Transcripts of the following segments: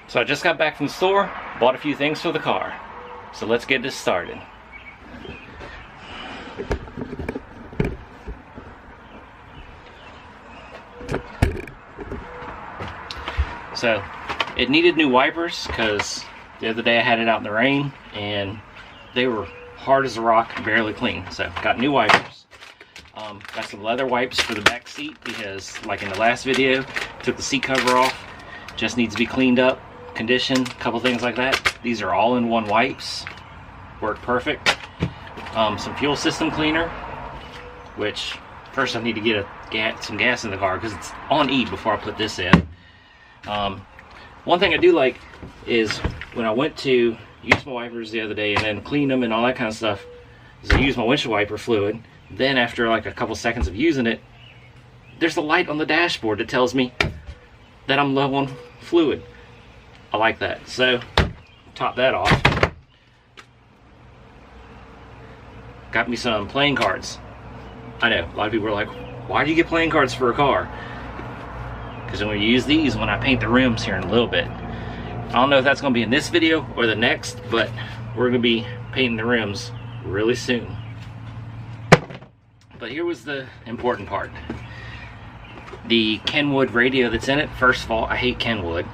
So I just got back from the store, bought a few things for the car. So let's get this started. So it needed new wipers because the other day I had it out in the rain and they were hard as a rock and barely clean. So got new wipers. Got some leather wipes for the back seat because, like in the last video, took the seat cover off. Just needs to be cleaned up, conditioned, a couple things like that. These are all-in-one wipes. Work perfect. Some fuel system cleaner, which first I need to get some gas in the car because it's on E before I put this in. One thing I do like is when I went to use my wipers the other day and then clean them and all that kind of stuff, is I use my windshield wiper fluid. Then after like a couple seconds of using it, there's a light on the dashboard that tells me that I'm low on fluid. I like that. So top that off. Got me some playing cards. I know a lot of people are like, why do you get playing cards for a car? Because I'm going to use these when I paint the rims here in a little bit. I don't know if that's going to be in this video or the next, but we're going to be painting the rims really soon. But here was the important part. The Kenwood radio that's in it. First of all, I hate Kenwood.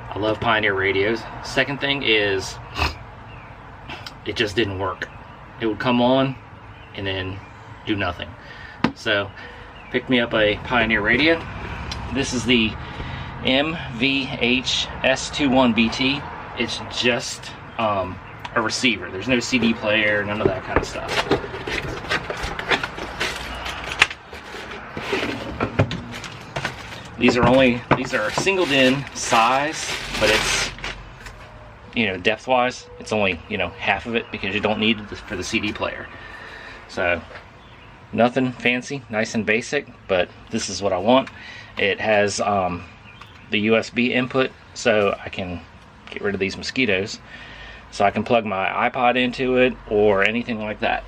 I love Pioneer radios. Second thing is, it just didn't work. It would come on and then do nothing. So, picked me up a Pioneer radio. This is the MVH-S21BT. It's just a receiver. There's no CD player, none of that kind of stuff. These are singled in size, but it's, you know, depth wise, it's only, you know, half of it because you don't need it for the CD player. So nothing fancy, nice and basic, but this is what I want. It has the USB input, so I can get rid of these mosquitoes. So I can plug my iPod into it or anything like that.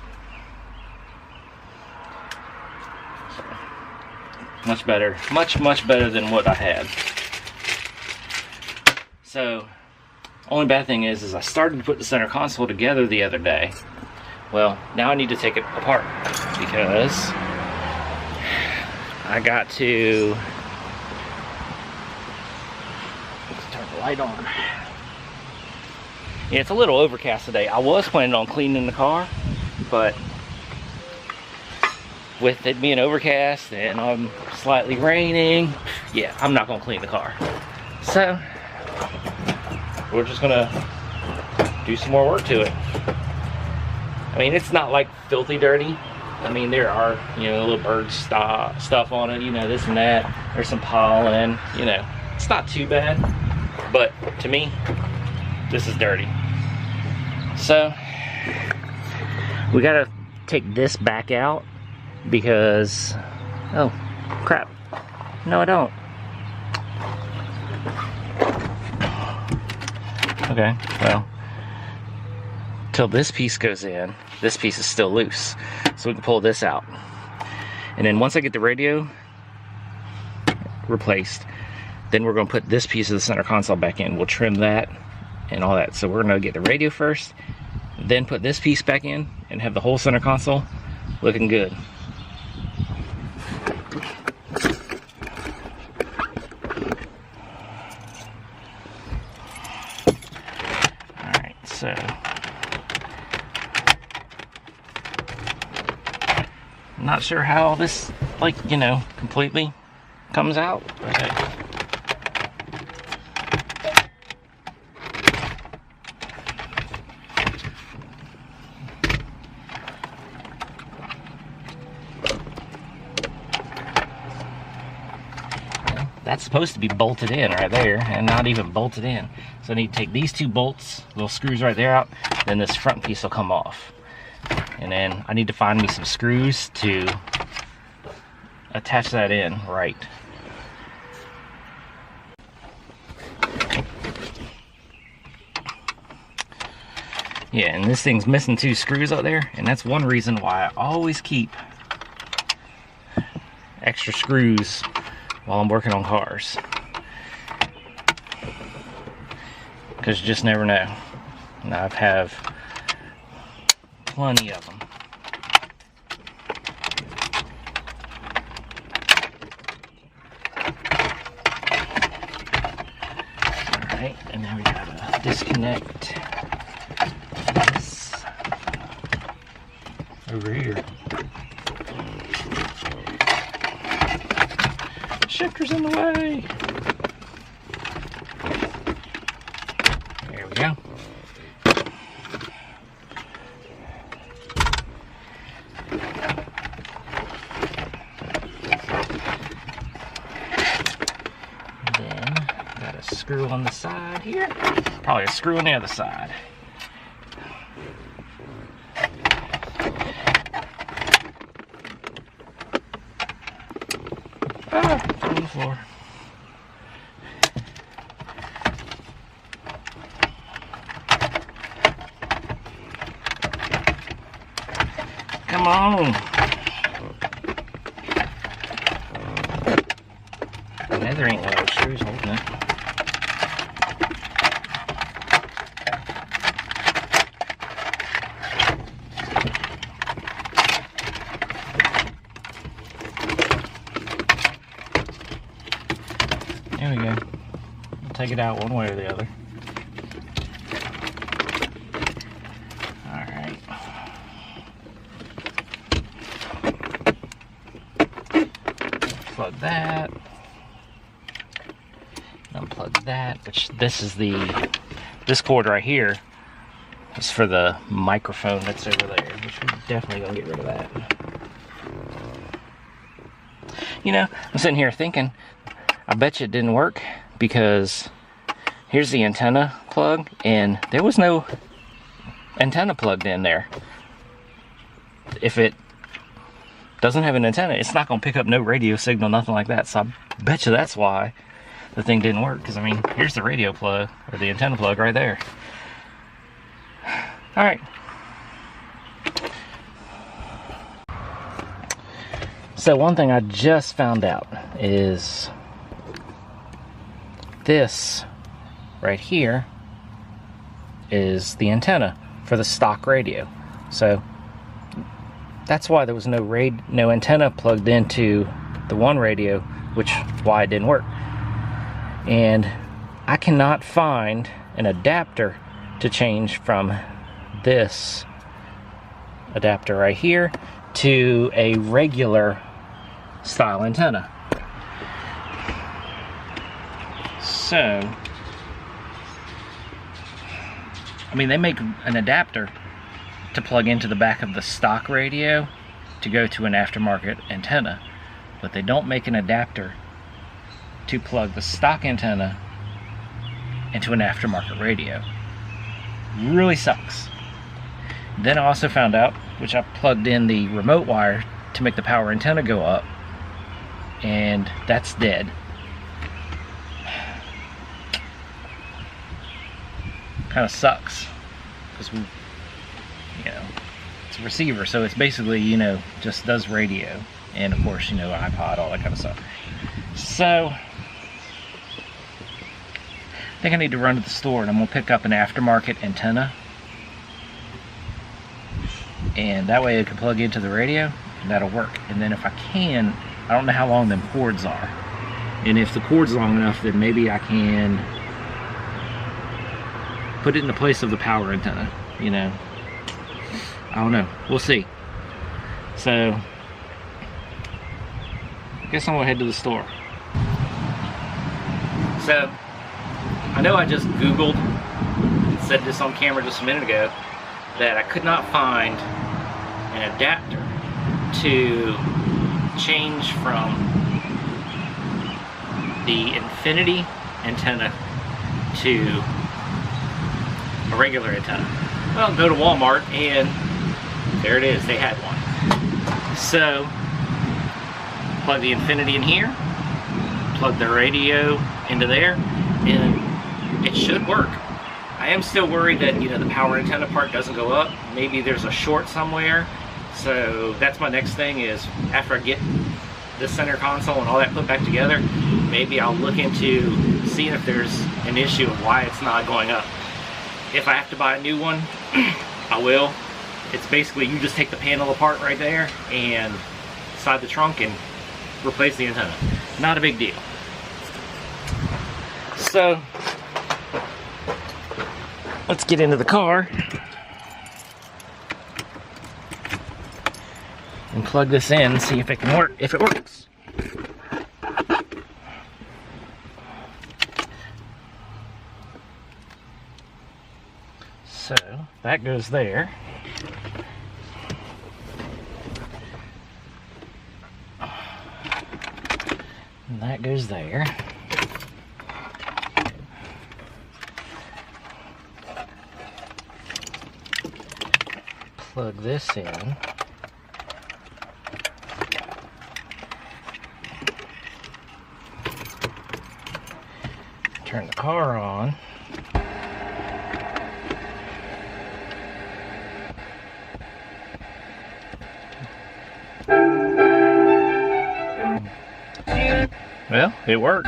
Much better, much better than what I had. So, only bad thing is I started to put the center console together the other day. Well, now I need to take it apart because I got to turn the light on. Yeah, it's a little overcast today. I was planning on cleaning the car, but with it being overcast and slightly raining, yeah, I'm not gonna clean the car. So we're just gonna do some more work to it. I mean, it's not like filthy dirty. I mean, there are, you know, little bird stuff on it, you know, this and that. There's some pollen, you know, it's not too bad, but to me, this is dirty. So we gotta take this back out because, oh crap, no I don't. Okay, well, till this piece goes in, this piece is still loose, so we can pull this out. And then once I get the radio replaced, then we're going to put this piece of the center console back in. We'll trim that and all that. So we're going to get the radio first, then put this piece back in and have the whole center console looking good. Alright, so I'm not sure how this, like, you know, completely comes out. Okay. That's supposed to be bolted in right there, and not even bolted in. So I need to take these two bolts, little screws right there out, then this front piece will come off. And then I need to find me some screws to attach that in right. Yeah, and this thing's missing two screws out there, and that's one reason why I always keep extra screws while I'm working on cars. because you just never know. And I have plenty of them. Alright, and now we gotta disconnect this over here. Shifter's in the way. There we go. Then got a screw on the side here. Probably a screw on the other side. On the floor. Come on. Yeah, there ain't no screws holding it. There we go. I'll take it out one way or the other. Alright. Plug that. Unplug that, which this cord right here is for the microphone that's over there, which we're definitely gonna get rid of that. You know, I'm sitting here thinking, I bet you it didn't work because here's the antenna plug and there was no antenna plugged in there. If it doesn't have an antenna, it's not going to pick up no radio signal, nothing like that. So I bet you that's why the thing didn't work. Because I mean, here's the radio plug or the antenna plug right there. All right. So one thing I just found out is this right here is the antenna for the stock radio. So that's why there was no antenna plugged into the one radio, which why it didn't work. And I cannot find an adapter to change from this adapter right here to a regular style antenna. So, I mean, they make an adapter to plug into the back of the stock radio to go to an aftermarket antenna, but they don't make an adapter to plug the stock antenna into an aftermarket radio. Really sucks. Then I also found out, which I plugged in the remote wire to make the power antenna go up, and that's dead. Kind of sucks because we, you know, it's a receiver, so it's basically, you know, just does radio and of course, you know, iPod, all that kind of stuff. So I think I need to run to the store and I'm gonna pick up an aftermarket antenna, and that way it can plug into the radio and that'll work. And then if I can, I don't know how long them cords are, and if the cord's long enough, then maybe I can put it in the place of the power antenna, you know. I don't know. We'll see. So, I guess I'm gonna head to the store. So, I know I just Googled, said this on camera just a minute ago, that I could not find an adapter to change from the infiniti antenna to a regular antenna. Well, go to Walmart and there it is, they had one. So, plug the infiniti in here, plug the radio into there, and it should work. I am still worried that, you know, the power antenna part doesn't go up. Maybe there's a short somewhere. So that's my next thing, is after I get the center console and all that put back together, maybe I'll look into seeing if there's an issue of why it's not going up. If I have to buy a new one, I will. It's basically, you just take the panel apart right there and slide the trunk and replace the antenna. Not a big deal. So, let's get into the car and plug this in and see if it can work, if it works. So, that goes there. And that goes there. Plug this in. Turn the car on. Well, it works.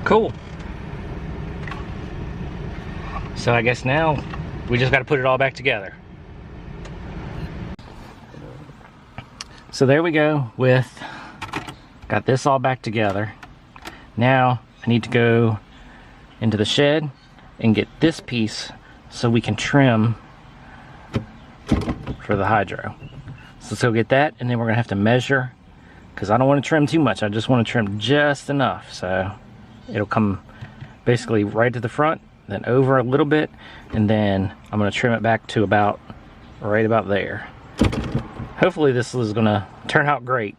Cool. So I guess now we just got to put it all back together. So there we go with, got this all back together. Now I need to go into the shed and get this piece so we can trim for the hydro. So let's go get that, and then we're gonna have to measure, because I don't want to trim too much. I just want to trim just enough, so it'll come basically right to the front, then over a little bit, and then I'm gonna trim it back to about right about there. Hopefully this is gonna turn out great.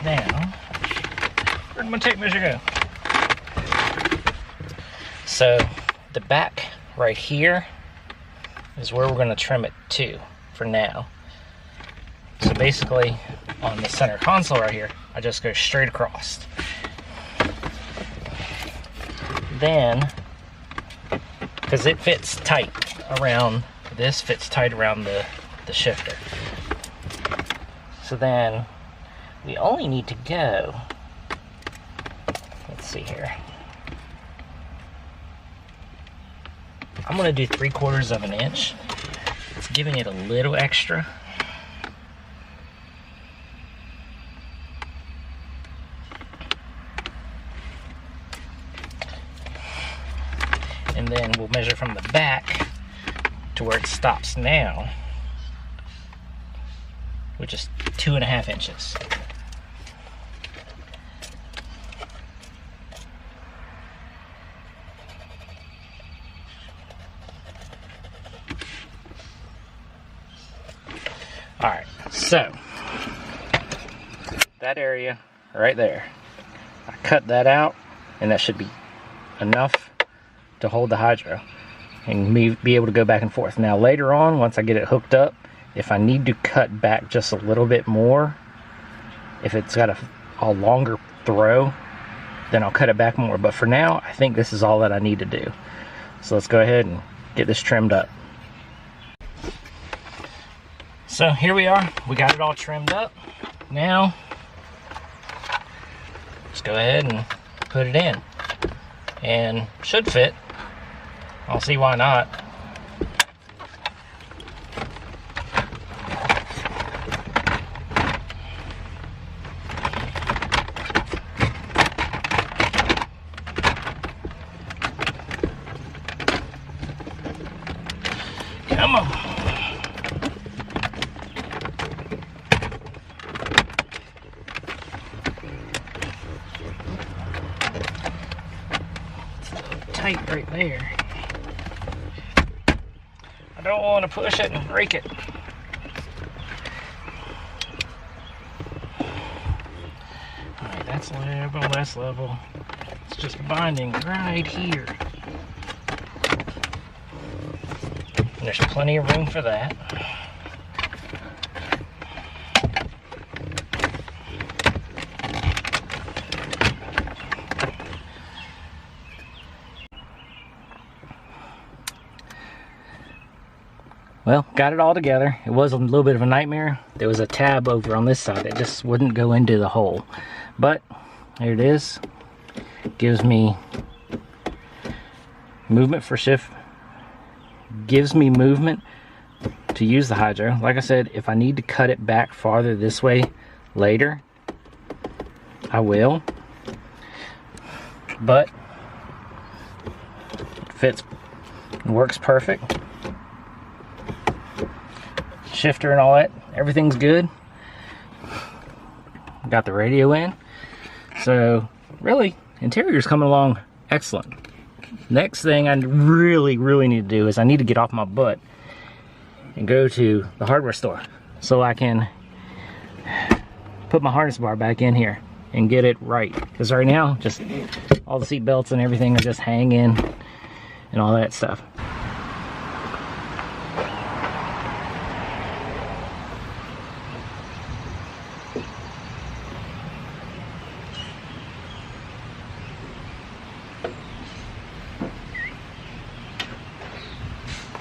Now, where'd my tape measure go? So the back right here is where we're going to trim it to for now. So basically on the center console right here, I just go straight across. Then, because it fits tight around, this fits tight around the shifter. So then we only need to go, let's see here. I'm going to do 3/4 of an inch. It's giving it a little extra. And then we'll measure from the back to where it stops now, which is 2.5 inches. Alright, so that area right there, I cut that out, and that should be enough to hold the hydro and me be able to go back and forth. Now later on, once I get it hooked up, if I need to cut back just a little bit more, if it's got a longer throw, then I'll cut it back more. But for now, I think this is all that I need to do. So let's go ahead and get this trimmed up. So here we are, we got it all trimmed up. Now, let's go ahead and put it in. And should fit. I'll see why not. Come on. Tight right there. I don't want to push it and break it. Alright, that's level, that's level. It's just binding right here. And there's plenty of room for that. Well, got it all together. It was a little bit of a nightmare. There was a tab over on this side that just wouldn't go into the hole. But there it is. Gives me movement for shift. Gives me movement to use the hydro. Like I said, if I need to cut it back farther this way later, I will. But fits and works perfect. Shifter and all that, everything's good. Got the radio in. So really, interior's coming along excellent. Next thing I really need to do is I need to get off my butt and go to the hardware store so I can put my harness bar back in here and get it right. Because right now, just all the seat belts and everything are just hanging and all that stuff.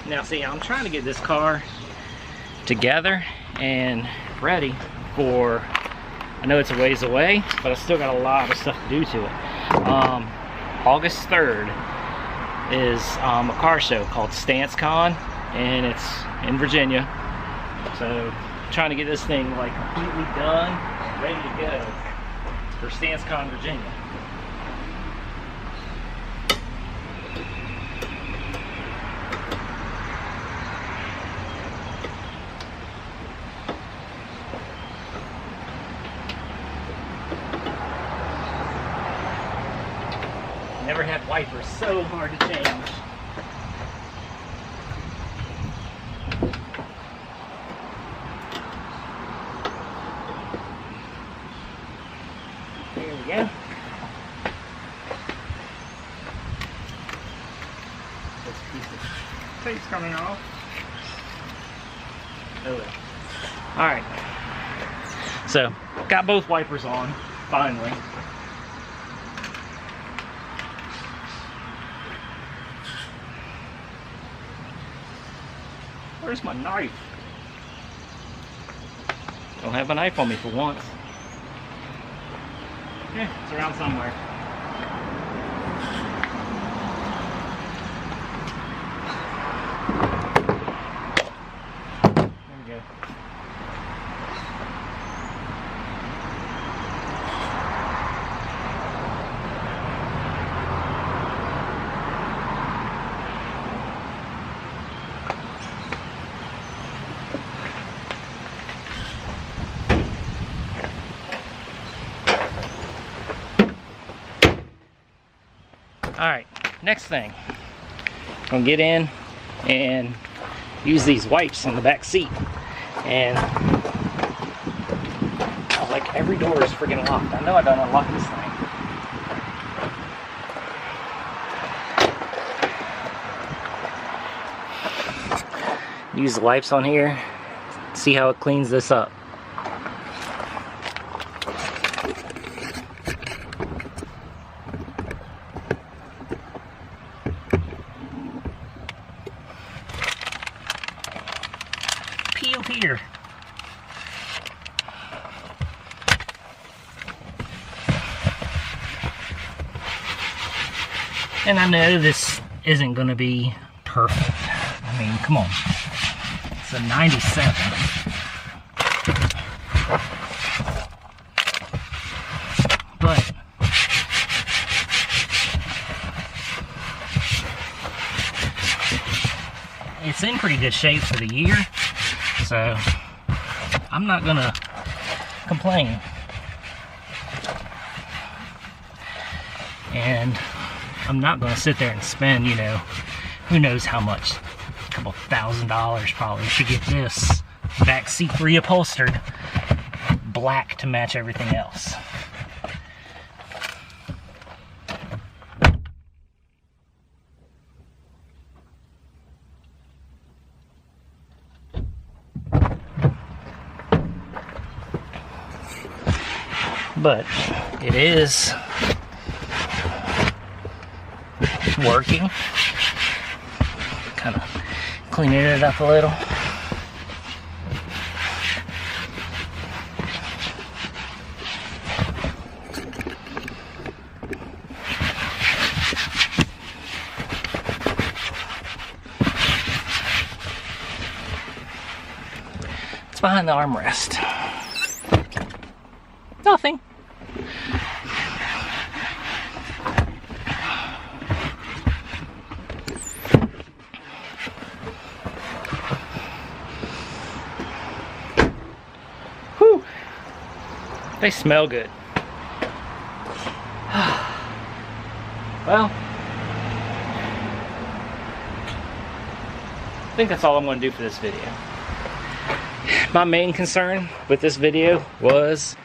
Now see, I'm trying to get this car together and ready for, I know it's a ways away, but I still got a lot of stuff to do to it. August 3rd is a car show called StanceCon, and it's in Virginia. So trying to get this thing like completely done, ready to go for StanceCon, Virginia. Never had wipers so hard to change. There we go. This piece of tape's coming off. Oh well. Alright. So, got both wipers on, finally. Where's my knife? Don't have a knife on me for once. Yeah, it's around somewhere. There we go. Alright, next thing. I'm gonna get in and use these wipes on the back seat. And oh, like every door is freaking locked. I know I don't unlock this thing. Use the wipes on here. See how it cleans this up. Here. And I know this isn't going to be perfect. I mean, come on. It's a 97. But it's in pretty good shape for the year. So I'm not gonna complain. And I'm not gonna sit there and spend, you know, who knows how much, a couple $1,000 probably to get this back seat reupholstered black to match everything else. But it is working. Kind of cleaning it up a little. What's behind the armrest? Nothing. Whew. They smell good. Well, I think that's all I'm going to do for this video. My main concern with this video was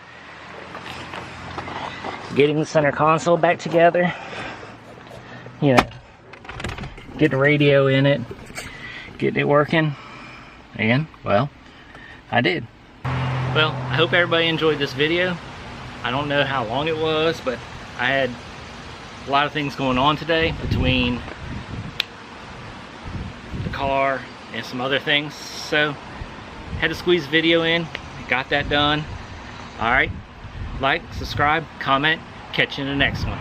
getting the center console back together. You know, get the radio in it, getting it working, and, well, I did. Well, I hope everybody enjoyed this video. I don't know how long it was, but I had a lot of things going on today between the car and some other things, so had to squeeze video in, got that done. Alright, like, subscribe, comment, catch you in the next one.